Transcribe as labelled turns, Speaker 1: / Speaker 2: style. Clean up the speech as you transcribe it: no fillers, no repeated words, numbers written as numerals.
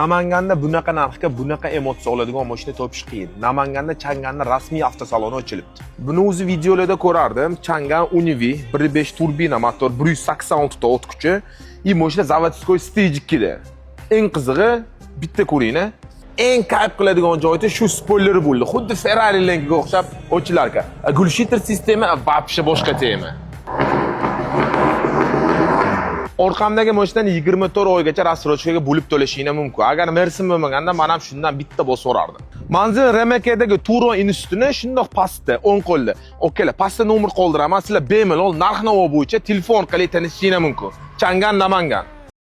Speaker 1: Namanganda bunaqa narxga bunaqa emotsiya oladigan mashina topish qiyin. Namanganda Chang'anning rasmiy avtosaloni ochilibdi. Buni o'zi videolarda ko'rardim. Chang'an Univi 1.5 turbina motor 186 ta o't kuchi. Mashina zavodskoy stage 2 da. Eng qizig'i bitta ko'ringlar. Eng kayf qiladigan joyi shu spoileri bo'ldi. Xuddi Ferrari'larga o'xshab ochilar ekan. Gulshiter sistema вообще boshqa tema. Orqamdagi mashinani 24 oygacha rassrochkaga bo'lib to'lashinglar mumkin. Agar Mersin bo'lmaganda men ham shundan bitta bosib o'rardim. Manzil RMKdagi Turon institutini shundoq pastda, o'ng qo'lda. Okeylar, pastda nomer qoldiraman. Sizlar bemalol narx-navo bo'yicha telefon orqali tanishinglar mumkin. Chang'an Namangan.